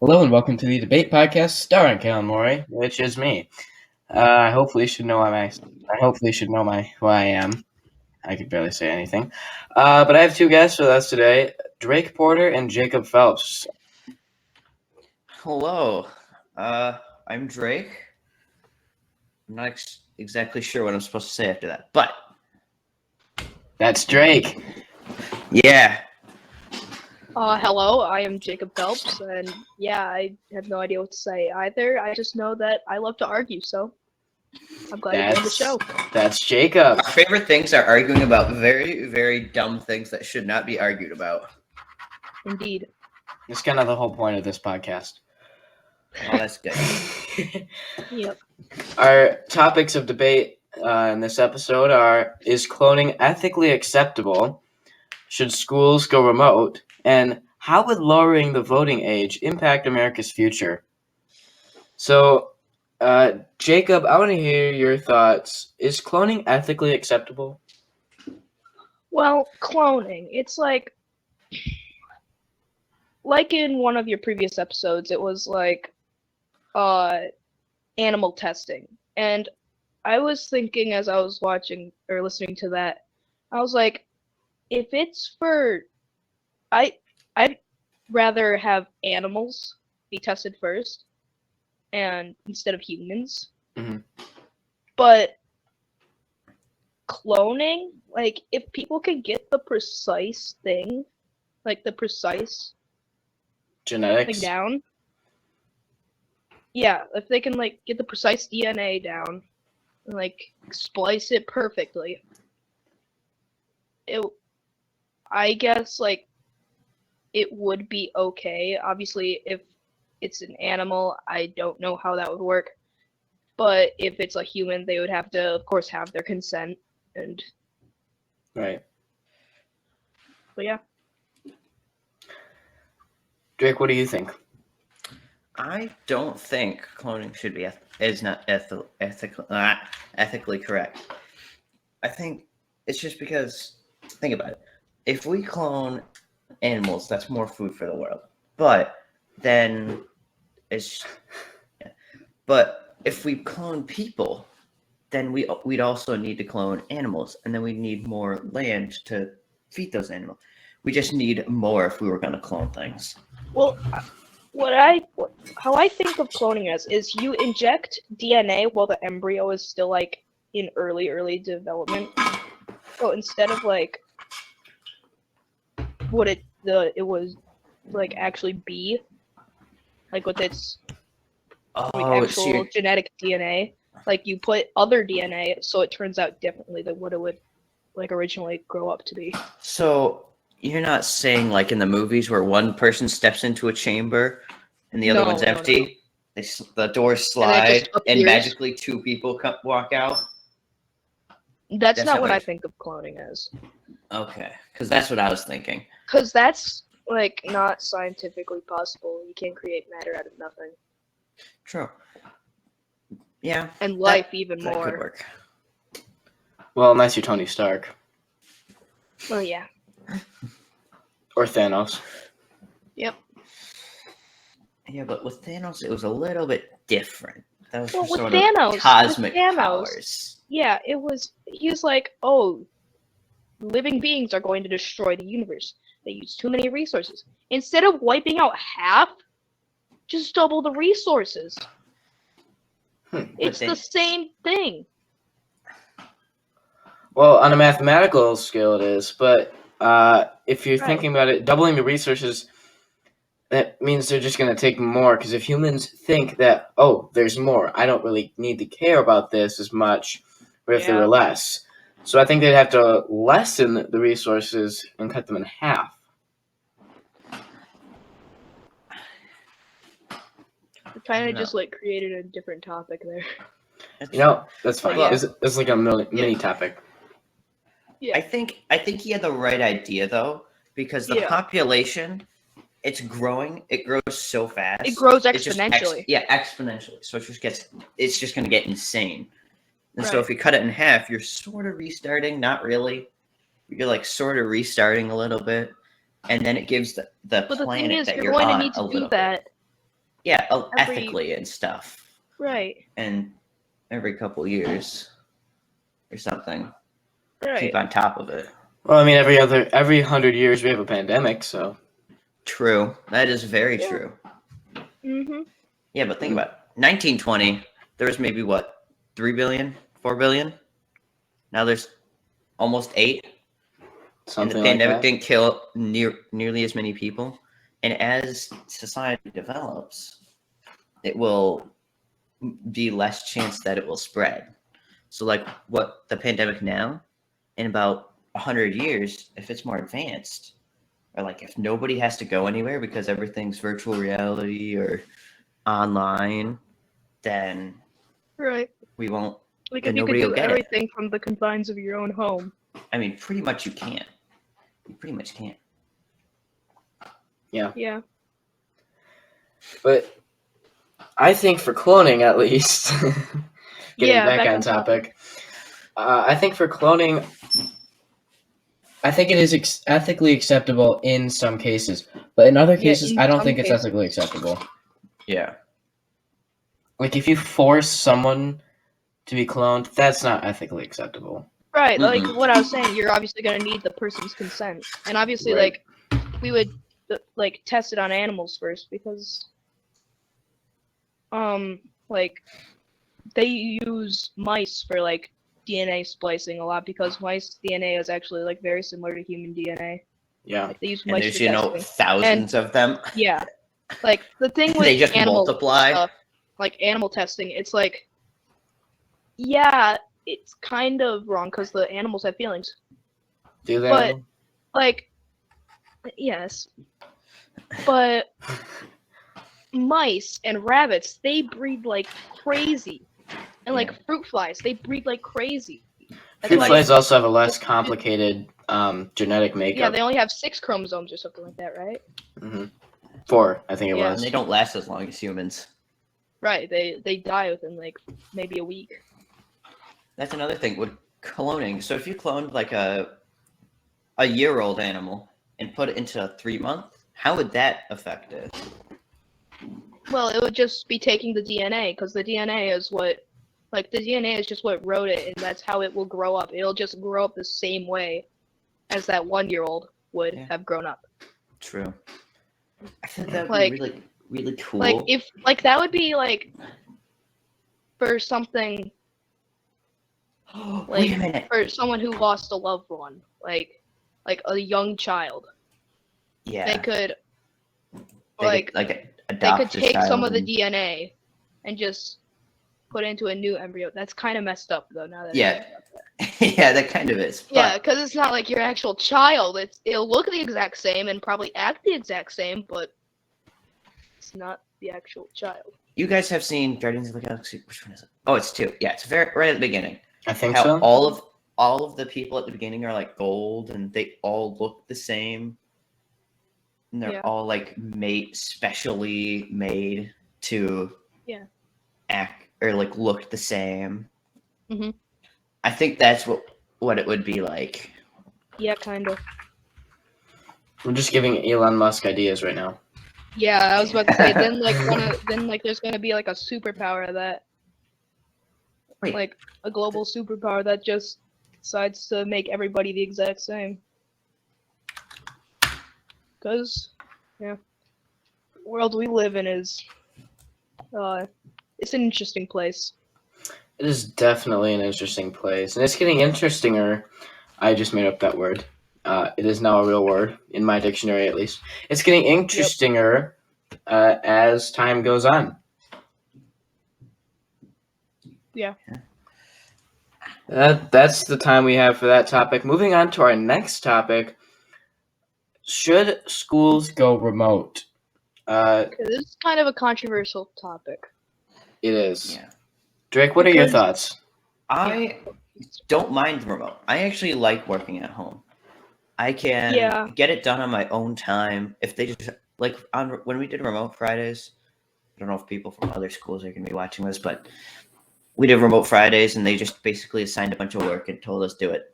Hello and welcome to the debate podcast starring Callan Morey, which is me. I hopefully should know who I am. I could barely say anything. But I have two guests with us today, Drake Porter and Jacob Phelps. Hello, I'm Drake. I'm not exactly sure what I'm supposed to say after that, but That's Drake. yeah. Hello, I am Jacob Phelps, and yeah, I have no idea what to say either. I just know that I love to argue, so I'm glad to be on the show. That's Jacob. Our favorite things are arguing about very, very dumb things that should not be argued about. Indeed. That's kind of the whole point of this podcast. Oh, that's good. Yep. Our topics of debate in this episode are: is cloning ethically acceptable? Should schools go remote? And how would lowering the voting age impact America's future? So, Jacob, I want to hear your thoughts. Is cloning ethically acceptable? Well, cloning, it's like in one of your previous episodes, it was like animal testing. And I was thinking as I was watching or listening to that, I was like, if it's for I'd rather have animals be tested first and instead of humans. Mm-hmm. But cloning, like if people can get the precise thing, like the precise Genetics? thing down. Yeah, if they can like get the precise DNA down and like splice it perfectly. I guess like it would be okay. Obviously, if it's an animal, I don't know how that would work. But if it's a human, they would have to, of course, have their consent. And Right. but yeah. Drake, what do you think? I don't think cloning should be ethically correct. I think it's just because, think about it. If we clone animals, that's more food for the world. But then but if we clone people, then we'd also need to clone animals, and then we'd need more land to feed those animals. We just need more if we were going to clone things. Well, how I think of cloning is you inject DNA while the embryo is still like in early development. So instead of like what it was like actually be, like with its actual genetic DNA, like you put other DNA so it turns out differently than what it would like originally grow up to be. So you're not saying like in the movies where one person steps into a chamber and the other one's empty? No. The doors slide and magically two people walk out? That's not what I think of cloning as. Okay, because that's what I was thinking. Because that's like not scientifically possible. You can't create matter out of nothing. True. Yeah. And life even more. That could work. Well, unless you're Tony Stark. Oh yeah. Or Thanos. Yep. Yeah, but with Thanos, it was a little bit different. That was with sort Thanos, of cosmic powers. Yeah, it was. He was like, "Oh, living beings are going to destroy the universe. They use too many resources. Instead of wiping out half, just double the resources." It's the same thing. Well, on a mathematical scale, it is, but if you're thinking about it, doubling the resources, that means they're just going to take more, because if humans think that, oh, there's more, I don't really need to care about this as much, or if there were less. So I think they'd have to lessen the resources and cut them in half. We kind of just like created a different topic there. You know, that's fine. Yeah. It's like a mini topic. Yeah. I think he had the right idea though, because the population, it's growing. It grows so fast. It grows exponentially. Exponentially. So it's just going to get insane. And so if you cut it in half, you're sort of restarting. Not really. You're like sort of restarting a little bit, and then it gives the planet that you're on a little bit. Yeah, Every- ethically and stuff. Right. And every couple years or something. Right. Keep on top of it. Well, I mean, every 100 years we have a pandemic, so True. That is very Yeah. true. Mm-hmm. Yeah, but think about it. 1920, there was maybe what, 3 billion, 4 billion? Now there's almost 8. something And the like pandemic that. didn't kill nearly as many people. And as society develops, it will be less chance that it will spread. So, like what the pandemic now, in about 100 years, if it's more advanced, or like if nobody has to go anywhere because everything's virtual reality or online, then Right. we won't. Like Then if you could nobody do will get it. everything from the confines of your own home. I mean, pretty much you can't. You pretty much can't. Yeah. But I think for cloning, at least, getting Yeah, back on topic, I think for cloning, I think it is ethically acceptable in some cases, but in other Yeah, cases, in I don't some think it's cases. ethically acceptable. Yeah. Like if you force someone to be cloned, that's not ethically acceptable. Right, like Mm-mm. what I was saying, you're obviously going to need the person's consent. And obviously, Right. like, we would, like, test it on animals first because, like, they use mice for, like, DNA splicing a lot because mice DNA is actually, like, very similar to human DNA. Yeah. Like, they use And mice there's, for you know, testing. thousands of them. Yeah. Like, the thing with They just animal multiply. stuff, like, animal testing, it's like, yeah, it's kind of wrong because the animals have feelings. Do they? But, like, yes. But mice and rabbits, they breed like crazy. And like fruit flies, they breed like crazy. That's Fruit why- flies also have a less complicated genetic Yeah, makeup. they only have 6 chromosomes or something like that, right? 4, I think it Yeah. And was. they don't last as long as humans. Right, they die within like maybe a week. That's another thing with cloning. So if you cloned like a year-old animal and put it into a 3-month, how would that affect it? Well, it would just be taking the DNA because the DNA is what, like the DNA is just what wrote it, and that's how it will grow up. It'll just grow up the same way as that 1-year-old would Yeah. have grown up. True. I think that would Like- be really, really cool. Like if like that would be like for something Wait a minute. for someone who lost a loved one, like a young child. Yeah. They could They like could, they adopt could the take some child of the and- DNA and just put it into a new embryo. That's kind of messed up though. Now that I Yeah. think about that. Yeah, that kind of is. But Yeah, because it's not like your actual child. It'll look the exact same and probably act the exact same, but it's not the actual child. you guys have seen Guardians of the Galaxy. Which one is it? Oh, it's 2. Yeah, it's right at the beginning. I think How so. all of the people at the beginning are like gold and they all look the same. And they're Yeah. all like specially made to act or like look the same. Mhm. I think that's what it would be like. Yeah, kind of. We're just giving Elon Musk ideas right now. Yeah, I was about to say. Then there's gonna be like a superpower that, Wait. like a global superpower that just decides to make everybody the exact same. Cause, yeah, the world we live in is, it's an interesting place. It is definitely an interesting place, and it's getting interestinger. I just made up that word. It is now a real word in my dictionary, at least. It's getting interestinger as time goes on. Yeah. That's the time we have for that topic. Moving on to our next topic. Should schools go remote? 'Cause this is kind of a controversial topic. It is. Yeah. Drake, what are your Because- thoughts? I don't mind the remote. I actually like working at home. I can Yeah. get it done on my own time. If they just like when we did remote Fridays, I don't know if people from other schools are going to be watching this, but we did remote Fridays and they just basically assigned a bunch of work and told us do it.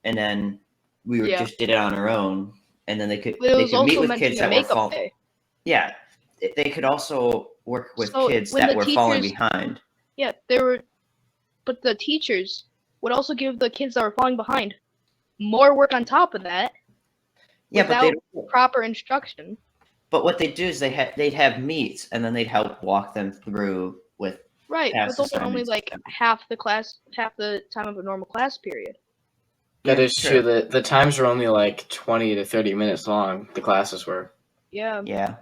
And then we Yeah. just did it on our own. And then they could But it was meet also with meant to kids be that were makeup phone. day. Yeah, they could also work with So, kids when that the were falling teachers- behind. Yeah, but the teachers would also give the kids that were falling behind more work on top of that Yeah, without proper instruction. but what they'd do is they'd have meets, and then they'd help walk them through with Right, but past those are only assignments. like half the time of a normal class period. That Yeah, is true. The times were only like 20 to 30 minutes long, the classes were. Yeah. Yeah.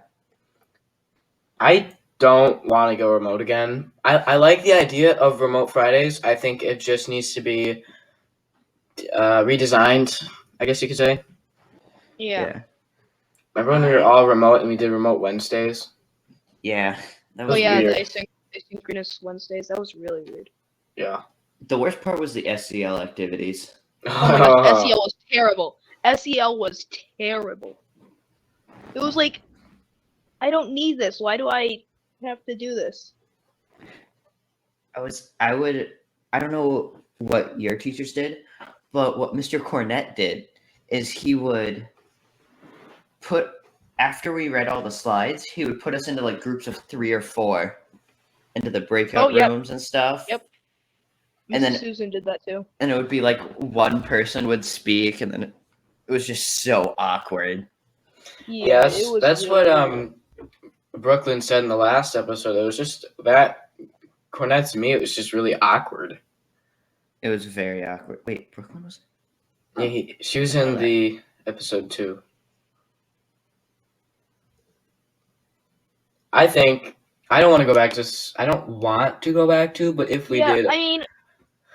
I don't want to go remote again. I like the idea of remote Fridays. I think it just needs to be redesigned, I guess you could say. Yeah. Remember when we were all remote and we did remote Wednesdays? Yeah. That Oh was yeah, weird. the asynchronous Wednesdays. That was really weird. Yeah. The worst part was the SEL activities. Oh my gosh, SEL was terrible. SEL was terrible. It was like, I don't need this. Why do I have to do this? I don't know what your teachers did, but what Mr. Cornett did is he would after we read all the slides, he would put us into like groups of 3 or 4 into the breakout rooms and stuff. Yep. And Mrs. then Susan did that too. And it would be like one person would speak, and then it was just so awkward. Yeah, it was that's really what weird. Brooklyn said in the last episode. It was just that Cornett to me, it was just really awkward. It was very awkward. Wait, Brooklyn was? Yeah, she was in the episode 2. I think I don't want to go back to. I don't want to go back to, but if we did, I mean,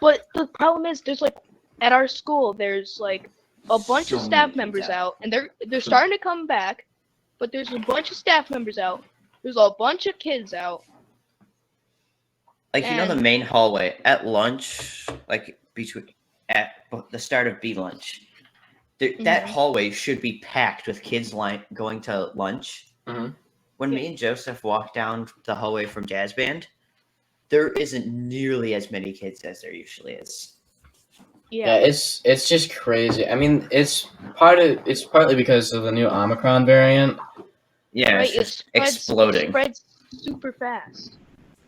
but the problem is, there's like at our school, there's like a bunch of So staff many members kids out, and they're starting to come back, but there's a bunch of staff members out. There's a bunch of kids out. Like, you know, the main hallway at lunch, like at the start of B lunch, that hallway should be packed with kids going to lunch. Mhm. When me and Joseph walk down the hallway from jazz band, there isn't nearly as many kids as there usually is. Yeah, it's just crazy. I mean, it's partly because of the new Omicron variant. Yeah, Right, it's just it exploding. It spreads super fast.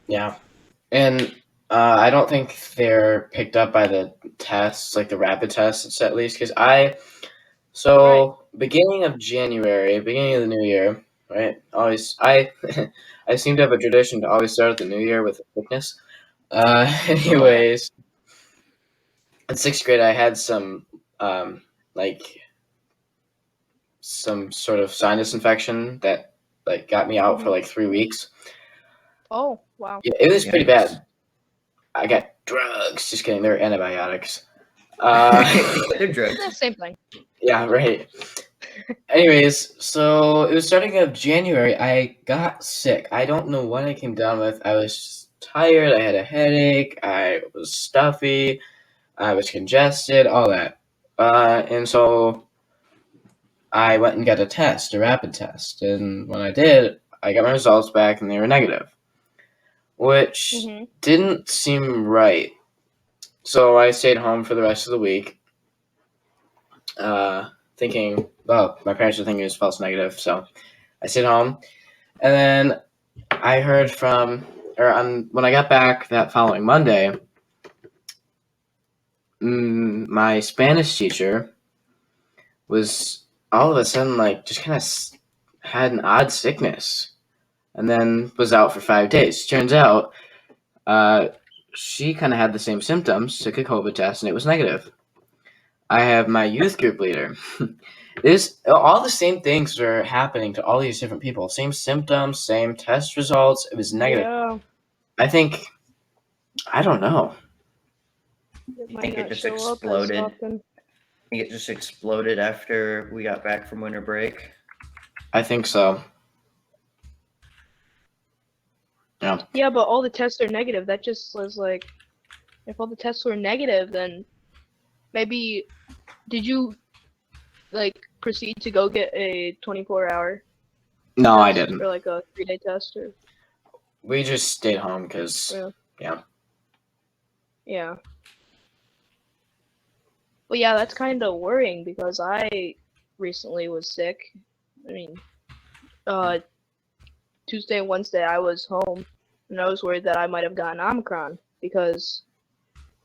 Yeah, and I don't think they're picked up by the tests, like the rapid tests, at least. Because beginning of January, beginning of the new year, right? Always, I seem to have a tradition to always start the new year with a sickness. Anyways, in 6th grade, I had some some sort of sinus infection that got me out for like 3 weeks. Oh wow! Yeah, it was pretty bad. I got drugs. Just kidding. They're antibiotics. They're drugs. Same thing. Yeah, right. Anyways, so it was starting of January. I got sick. I don't know what I came down with. I was just tired. I had a headache. I was stuffy. I was congested. All that. And so I went and got a rapid test. And when I did, I got my results back, and they were negative, which didn't seem right. So I stayed home for the rest of the week, thinking, well, my parents were thinking it was false negative, so I stayed home. And then I heard when I got back that following Monday, my Spanish teacher was all of a sudden just kind of had an odd sickness, and then was out for 5 days. Turns out, she kind of had the same symptoms, took a COVID test, and it was negative. I have my youth group leader. All the same things are happening to all these different people. Same symptoms, same test results. It was negative. Yeah. I don't know. I think it just exploded. I think it just exploded after we got back from winter break. I think so. Yeah. Yeah, but all the tests are negative. That just was like, if all the tests were negative, then maybe did you proceed to go get a 24-hour? No, I didn't. Or like a 3-day test, or we just stayed home because yeah. Well, yeah, that's kind of worrying because I recently was sick. I mean, 2 Tuesday and Wednesday I was home, and I was worried that I might have gotten Omicron because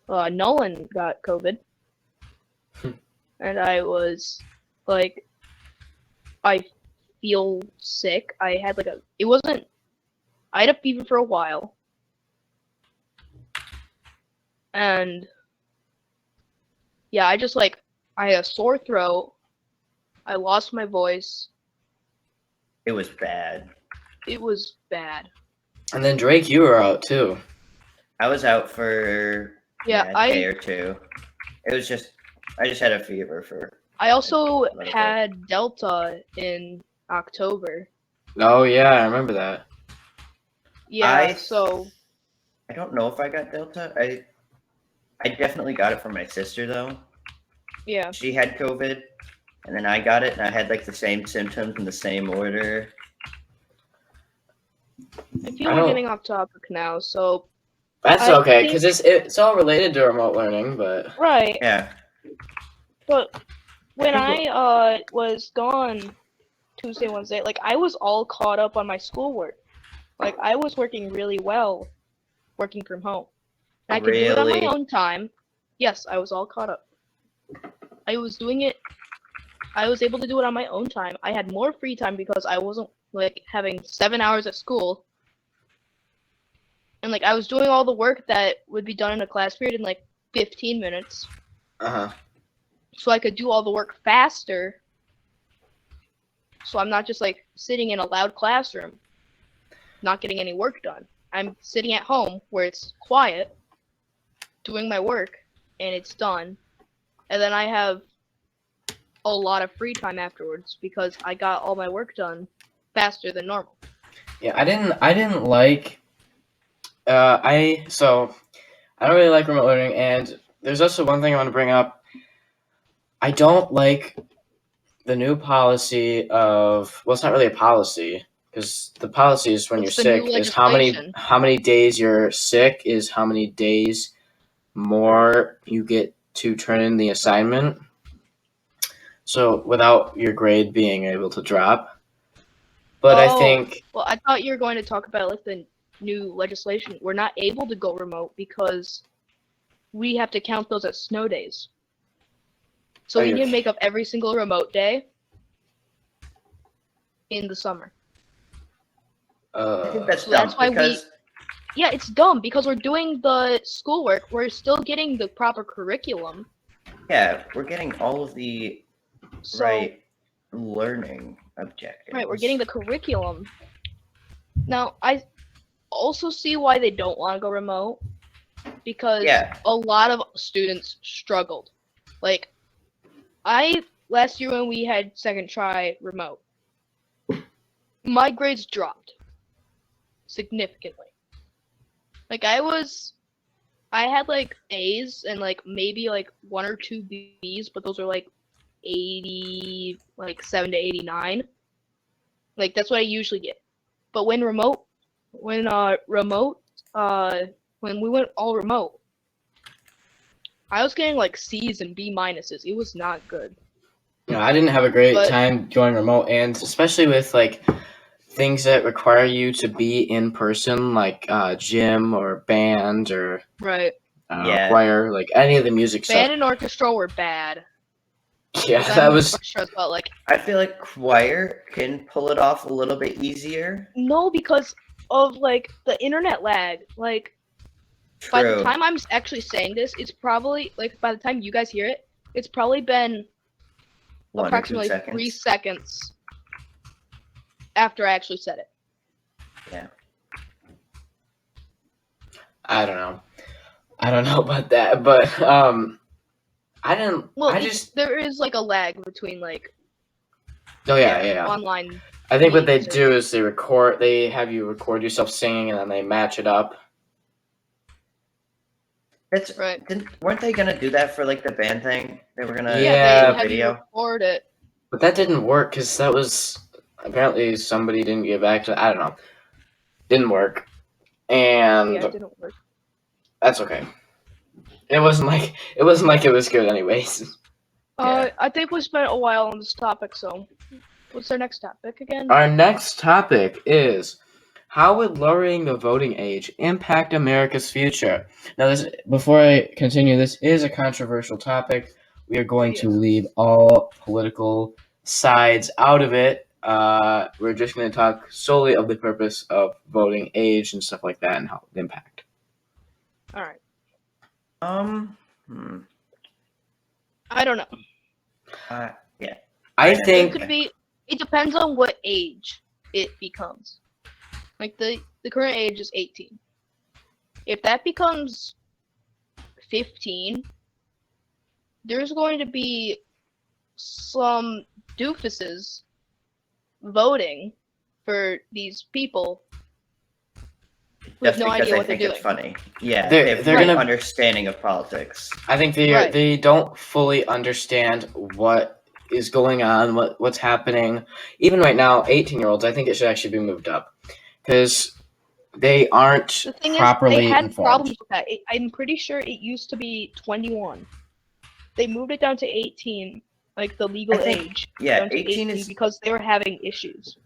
Nolan got COVID, and I was like, I feel sick. I had like I had a fever for a while, and yeah, I had a sore throat. I lost my voice. It was bad. It was bad. And then Drake, you were out too. I was out for Yeah, a day or two. It was just I just had a fever for. I also a little bit. had Delta in October. Oh yeah, I remember that. Yeah, so I don't know if I got Delta. I definitely got it from my sister though. yeah. She had COVID, and then I got it, and I had like the same symptoms in the same order. I feel we're getting off topic now, so That's I okay, think- because it's all related to remote learning, but right. Yeah. But when think I was gone Tuesday, Wednesday, like I was all caught up on my schoolwork. Like I was working really well working from home. And I could do it on Really? my own time. Yes, I was all caught up. I was doing it. I was able to do it on my own time. I had more free time because I wasn't like having 7 hours at school. And like I was doing all the work that would be done in a class period in like 15 minutes. So I could do all the work faster. So I'm not just like sitting in a loud classroom, not getting any work done. I'm sitting at home where it's quiet, doing my work, and it's done. And then I have a lot of free time afterwards because I got all my work done faster than normal. yeah, I didn't like. I don't really like remote learning, and there's also one thing I want to bring up. I don't like the new policy of, well, it's not really a policy, because the policy is when It's you're the new sick is legislation. how many days you're sick is how many days more you get to turn in the assignment. So without your grade being able to drop. But I think Well, I thought you were going to talk about like the new legislation. We're not able to go remote because we have to count those as snow days. So we need to make up every single remote day in the summer. I think that's So dumb that's why because Yeah, it's dumb because we're doing the schoolwork. We're still getting the proper curriculum. yeah, we're getting all of the So, right learning objectives. right, we're getting the curriculum. Now, I also see why they don't want to go remote because Yeah. a lot of students struggled. Like, last year when we had second try remote, my grades dropped significantly. Like, I had like A's and like maybe like 1 or 2 B's, but those are like 80, like 7 to 89. Like that's what I usually get. But when we went all remote, I was getting like C's and B minuses. It was not good. I didn't have a great But- time going remote, and especially with like things that require you to be in person, like gym or band or Right. Yeah. choir, like any of the music Band stuff. and orchestra were bad. Yeah, Band that and was. orchestra is about like I feel like choir can pull it off a little bit easier. no because of like the internet lag. Like by the True. time I'm actually saying this, it's probably like by the time you guys hear it, it's probably been 1 or 2 approximately seconds. 3 seconds after I actually said it. Yeah. I don't know about that, but I didn't. Well, I just. there is like a lag between like Oh yeah. online. I think what they meetings do is they have you record yourself singing, and then they match it up. That's Right. Weren't they gonna do that for like the band thing? They were gonna Yeah, they do a have you video. record it. But that didn't work because that was apparently somebody didn't get back to. I don't know. Didn't work, and Yeah, it didn't work. that's okay. It wasn't like it was good anyways. I think we spent a while on this topic, so what's our next topic again? Our next topic is how would lowering the voting age impact America's future? Now, before I continue, this is a controversial topic. We are going to leave all political sides out of it. We're just going to talk solely of the purpose of voting age and stuff like that and how it impact. All right. I don't know. Yeah. I think it depends on what age it becomes. Like the current age is 18. If that becomes 15, there's going to be some doofuses voting for these people with no idea what they're doing. It's funny. Yeah, they're going to understanding of politics. I think they don't fully understand what is going on, what's happening. Even right now, 18-year-olds, I think it should actually be moved up because they aren't properly they had informed. Problems with that. I'm pretty sure it used to be 21. They moved it down to 18, like the legal age. Yeah, down to 18 is because they were having issues.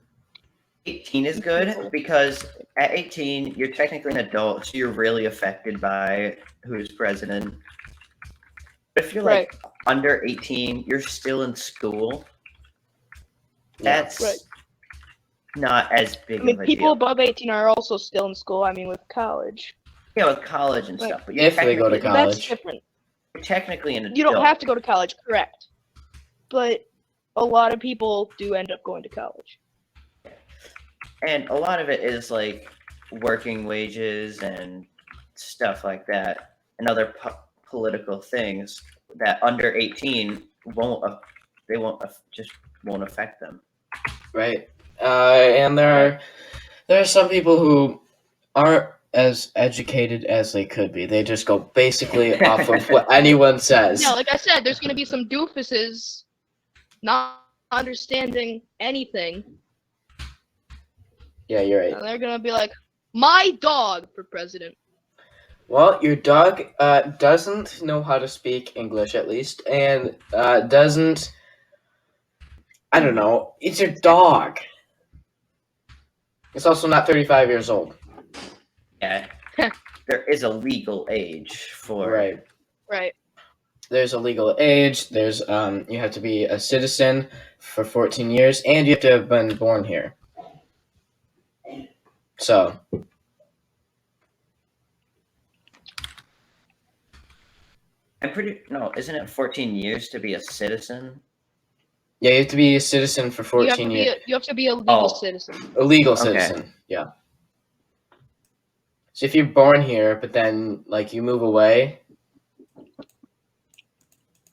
18 is good because at 18 you're technically an adult, so you're really affected by who's president. But if you're like under 18, you're still in school. That's not as big of a deal. People above 18 are also still in school. I mean, with college. Yeah, with college and stuff. But if they go to college. That's different. You're technically an adult. You don't have to go to college, correct. But a lot of people do end up going to college. And a lot of it is like working wages and stuff like that, and other political things that under 18 won't affect them. Right. And there are some people who aren't as educated as they could be. They just go basically off of what anyone says. Yeah, like I said, there's going to be some doofuses not understanding anything. Yeah, you're right. And they're going to be like, my dog for president. Well, your dog doesn't know how to speak English, at least, and doesn't... I don't know. It's your dog. It's also not 35 years old. Yeah. There is a legal age for... Right. There's a legal age. There's you have to be a citizen for 14 years, and you have to have been born here. So... isn't it 14 years to be a citizen? Yeah, you have to be a citizen for 14 years. You have to be a legal citizen. A legal citizen, yeah. So if you're born here, but then, like, you move away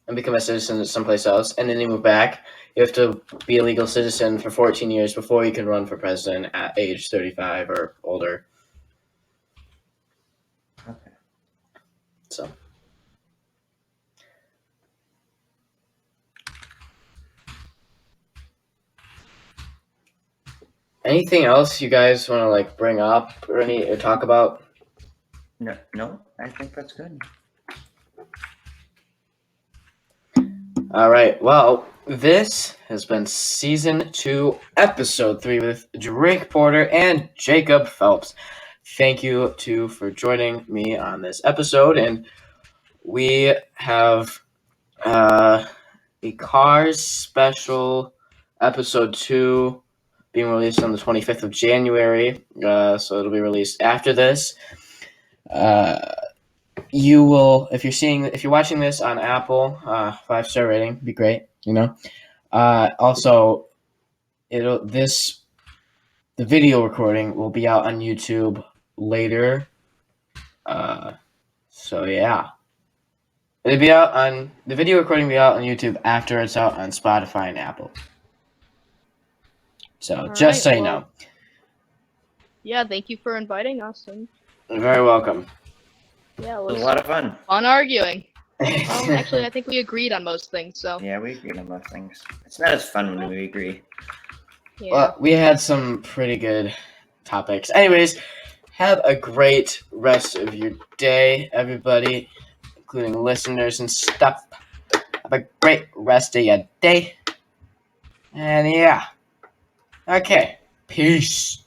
and become a citizen someplace else, and then you move back, you have to be a legal citizen for 14 years before you can run for president at age 35 or older. Okay. So... Anything else you guys want to like bring up or talk about? No, I think that's good. All right. Well, this has been season 2, episode 3 with Drake Porter and Jacob Phelps. Thank you for joining me on this episode, and we have the Cars special episode 2. Being released on the 25th of January, so it'll be released after this. You will, if you're watching this on Apple, 5-star rating would be great. Also, the video recording will be out on YouTube later. So yeah, the video recording will be out on YouTube after it's out on Spotify and Apple. So, just so you know. Yeah, thank you for inviting us. And You're very welcome. Yeah, it was a lot of fun. Fun arguing. Actually, I think we agreed on most things. So yeah, we agreed on most things. It's not as fun when we agree. Yeah. Well, we had some pretty good topics. Anyways, have a great rest of your day, everybody, including listeners and stuff. Have a great rest of your day. And yeah. Okay. Peace.